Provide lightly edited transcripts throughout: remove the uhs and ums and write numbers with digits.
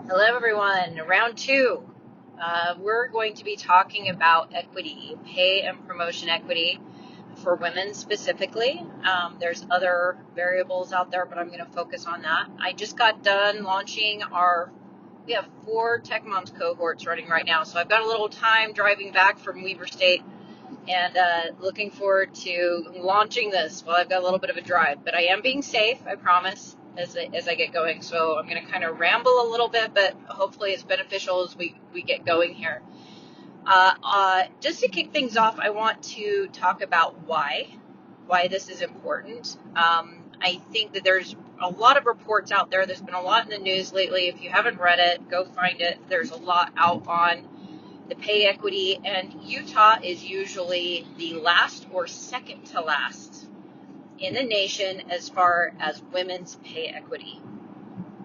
Hello everyone, round two. We're going to be talking about equity, pay and promotion equity for women specifically. There's other variables out there, but I'm going to focus on that. I just got done launching we have 4 Tech Moms cohorts running right now, so I've got a little time driving back from Weber State and looking forward to launching this while I've got a little bit of a drive. But I am being safe, I promise, as I get going. So I'm going to kind of ramble a little bit, but hopefully it's beneficial as we get going here. Just to kick things off, I want to talk about why this is important. I think that there's a lot of reports out there. There's been a lot in the news lately. If you haven't read it, go find it. There's a lot out on the pay equity, and Utah is usually the last or second to last in the nation as far as women's pay equity.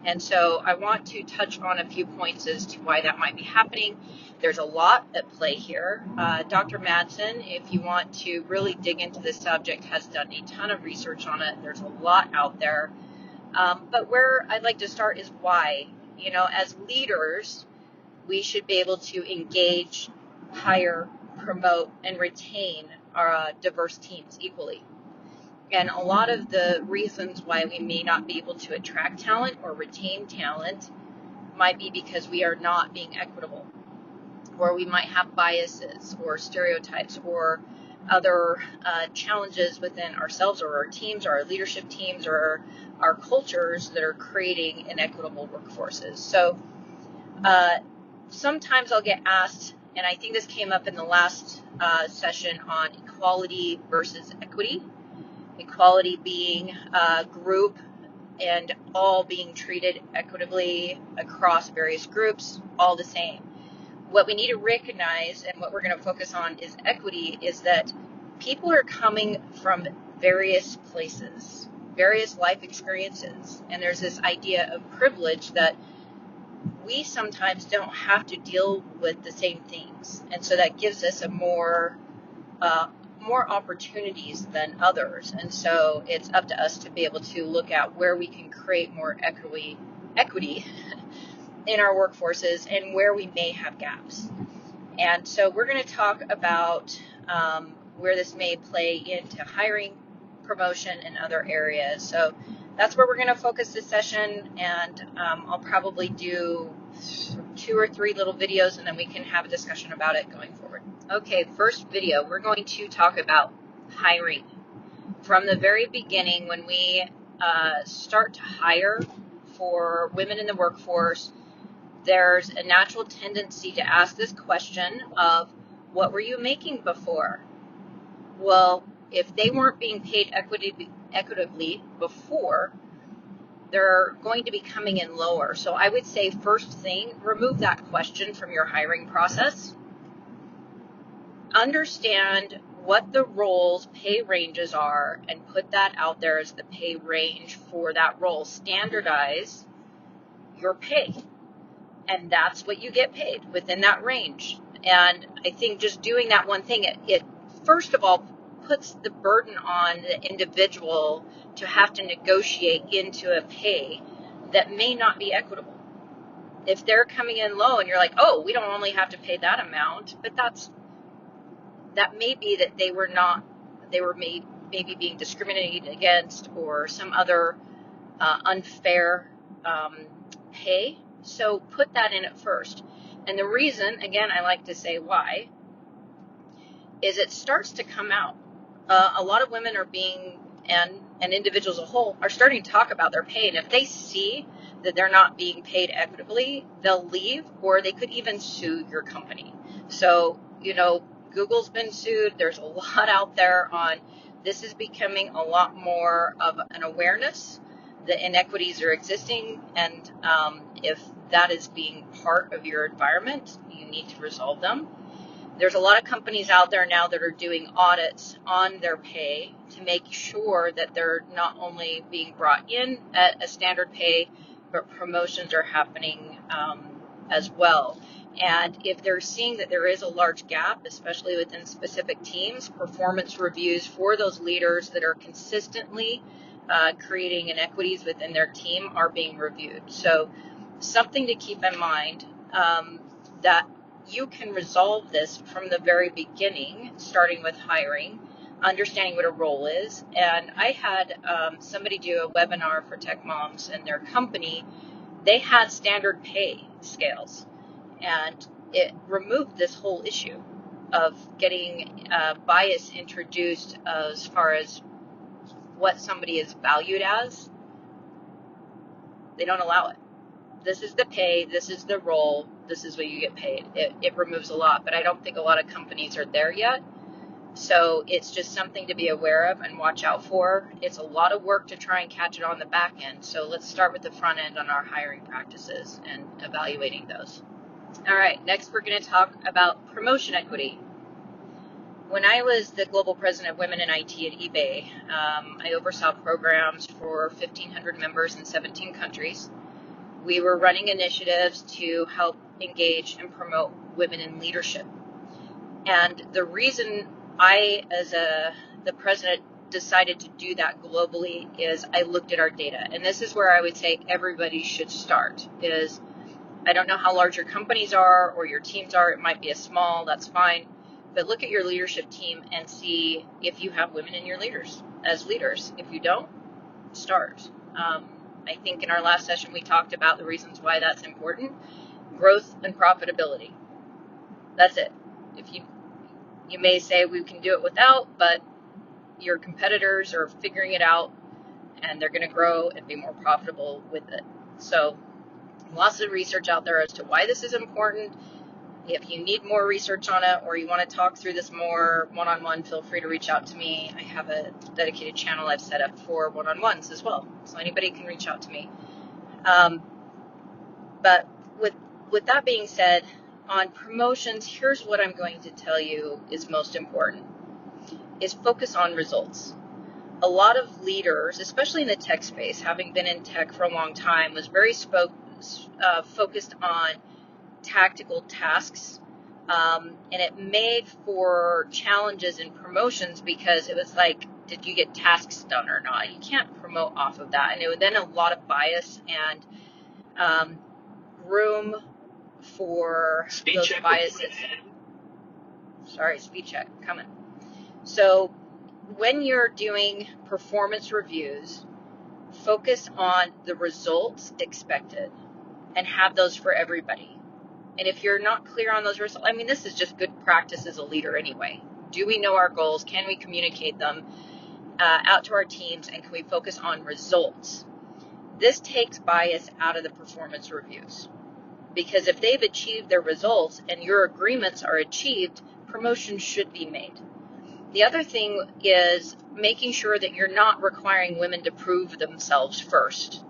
And so I want to touch on a few points as to why that might be happening. There's a lot at play here. Dr. Madsen, if you want to really dig into this subject, has done a ton of research on it. There's a lot out there. But where I'd like to start is why. As leaders, we should be able to engage, hire, promote, and retain our diverse teams equally. And a lot of the reasons why we may not be able to attract talent or retain talent might be because we are not being equitable, or we might have biases or stereotypes or other challenges within ourselves or our teams or our leadership teams or our cultures that are creating inequitable workforces. So sometimes I'll get asked, and I think this came up in the last session on equality versus equity. Equality being a group and all being treated equitably across various groups, all the same. What we need to recognize, and what we're going to focus on is equity, is that people are coming from various places, various life experiences, and there's this idea of privilege that we sometimes don't have to deal with the same things, and so that gives us a more opportunities than others. And so it's up to us to be able to look at where we can create more equity in our workforces and where we may have gaps. And so we're going to talk about where this may play into hiring, promotion, and other areas. So that's where we're going to focus this session, and I'll probably do 2 or 3 little videos, and then we can have a discussion about it going forward. Okay, first video, we're going to talk about hiring. From the very beginning, when we start to hire for women in the workforce, there's a natural tendency to ask this question of, what were you making before? Well, if they weren't being paid equitably before, they're going to be coming in lower. So I would say, first thing, remove that question from your hiring process. Understand what the role's pay ranges are and put that out there as the pay range for that role. Standardize your pay, and that's what you get paid within that range. And I think just doing that one thing, it first of all puts the burden on the individual to have to negotiate into a pay that may not be equitable. If they're coming in low and you're like, oh, we don't only have to pay that amount, but that may be that they were maybe being discriminated against or some other unfair pay. So put that in at first. And the reason, again, I like to say why, is it starts to come out. A lot of women are and individuals as a whole are starting to talk about their pay. And if they see that they're not being paid equitably, they'll leave, or they could even sue your company. So, Google's been sued. There's a lot out there on this. Is becoming a lot more of an awareness that inequities are existing. And if that is being part of your environment, you need to resolve them. There's a lot of companies out there now that are doing audits on their pay to make sure that they're not only being brought in at a standard pay, but promotions are happening as well. And if they're seeing that there is a large gap, especially within specific teams, performance reviews for those leaders that are consistently creating inequities within their team are being reviewed. So something to keep in mind, that you can resolve this from the very beginning, starting with hiring, understanding what a role is. And I had somebody do a webinar for tech moms in their company. They had standard pay scales, and it removed this whole issue of getting bias introduced as far as what somebody is valued as. They don't allow it. This is the pay, this is the role, this is what you get paid. It removes a lot, but I don't think a lot of companies are there yet. So it's just something to be aware of and watch out for. It's a lot of work to try and catch it on the back end. So let's start with the front end on our hiring practices and evaluating those. All right, next we're going to talk about promotion equity. When I was the global president of Women in IT at eBay, I oversaw programs for 1,500 members in 17 countries. We were running initiatives to help engage and promote women in leadership. And the reason I, as the president, decided to do that globally is I looked at our data. And this is where I would say everybody should start. Is I don't know how large your companies are or your teams are. It might be a small, that's fine. But look at your leadership team and see if you have women in your leaders as leaders. If you don't, start. I think in our last session we talked about the reasons why that's important. Growth and profitability. That's it. If you may say we can do it without, but your competitors are figuring it out and they're going to grow and be more profitable with it. So lots of research out there as to why this is important. If you need more research on it or you want to talk through this more one-on-one, feel free to reach out to me. I have a dedicated channel I've set up for one-on-ones as well, so anybody can reach out to me. But with that being said, on promotions, here's what I'm going to tell you is most important, is focus on results. A lot of leaders, especially in the tech space, having been in tech for a long time, was very focused on tactical tasks, and it made for challenges in promotions because it was like, did you get tasks done or not? You can't promote off of that, and it was then a lot of bias and room for those biases. Sorry, speed check coming. So when you're doing performance reviews, focus on the results expected and have those for everybody. And if you're not clear on those results, I mean, this is just good practice as a leader anyway. Do we know our goals? Can we communicate them out to our teams? And can we focus on results? This takes bias out of the performance reviews. Because if they've achieved their results and your agreements are achieved, promotions should be made. The other thing is making sure that you're not requiring women to prove themselves first.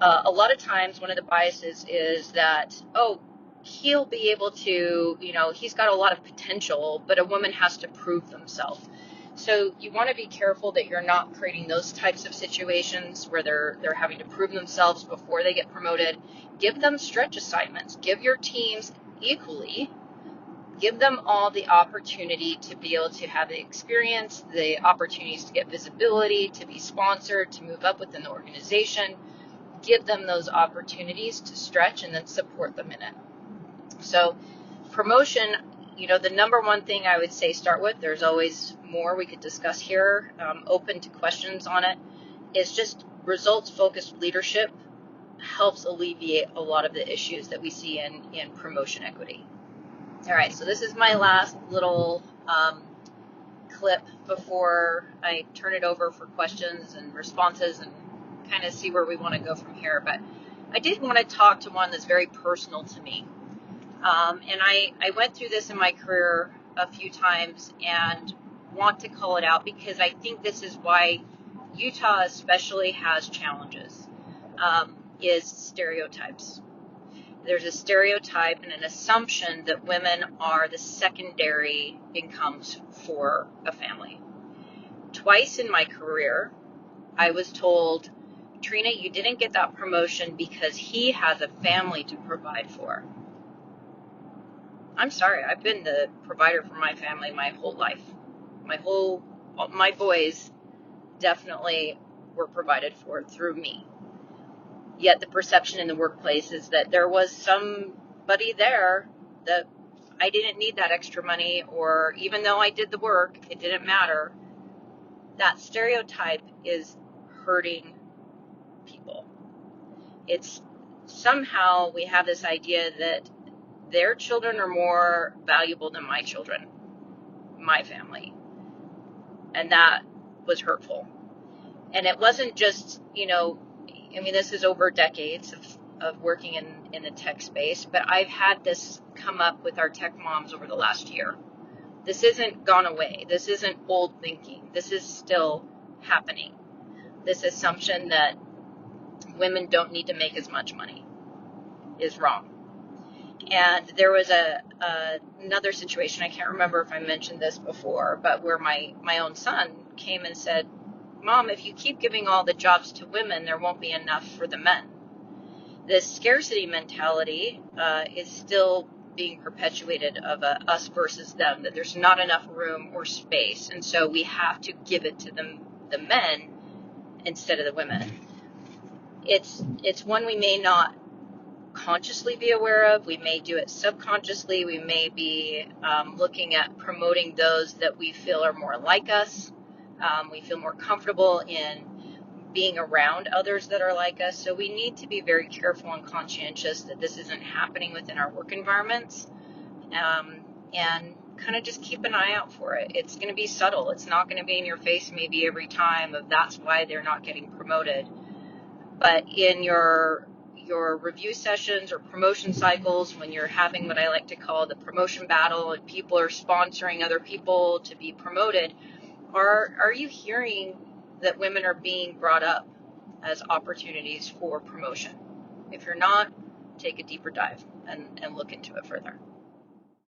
A lot of times one of the biases is that, oh, he'll be able to, he's got a lot of potential, but a woman has to prove themselves. So you want to be careful that you're not creating those types of situations where they're having to prove themselves before they get promoted. Give them stretch assignments. Give your teams equally. Give them all the opportunity to be able to have the experience, the opportunities to get visibility, to be sponsored, to move up within the organization. Give them those opportunities to stretch and then support them in it. So promotion, the number one thing I would say start with, there's always more we could discuss here, open to questions on it, is just results-focused leadership helps alleviate a lot of the issues that we see in promotion equity. All right, so this is my last little clip before I turn it over for questions and responses and kind of see where we want to go from here. But I did want to talk to one that's very personal to me. And I went through this in my career a few times and want to call it out because I think this is why Utah especially has challenges, is stereotypes. There's a stereotype and an assumption that women are the secondary incomes for a family. Twice in my career, I was told, Trina, you didn't get that promotion because he has a family to provide for. I'm sorry, I've been the provider for my family my whole life. My boys definitely were provided for through me. Yet the perception in the workplace is that there was somebody there that I didn't need that extra money, or even though I did the work, it didn't matter. That stereotype is hurting people. It's somehow we have this idea that their children are more valuable than my children, my family. And that was hurtful. And it wasn't just, this is over decades of working in the tech space, but I've had this come up with our tech moms over the last year. This isn't gone away. This isn't old thinking. This is still happening. This assumption that women don't need to make as much money is wrong. And there was another situation, I can't remember if I mentioned this before, but where my own son came and said, Mom, if you keep giving all the jobs to women, there won't be enough for the men. This scarcity mentality is still being perpetuated of a us versus them, that there's not enough room or space, and so we have to give it to the men instead of the women. It's one we may not consciously be aware of. We may do it subconsciously. We may be looking at promoting those that we feel are more like us. We feel more comfortable in being around others that are like us. So we need to be very careful and conscientious that this isn't happening within our work environments, and kind of just keep an eye out for it. It's going to be subtle. It's not going to be in your face maybe every time of that's why they're not getting promoted. But in your review sessions or promotion cycles, when you're having what I like to call the promotion battle and people are sponsoring other people to be promoted, are you hearing that women are being brought up as opportunities for promotion? If you're not, take a deeper dive and look into it further.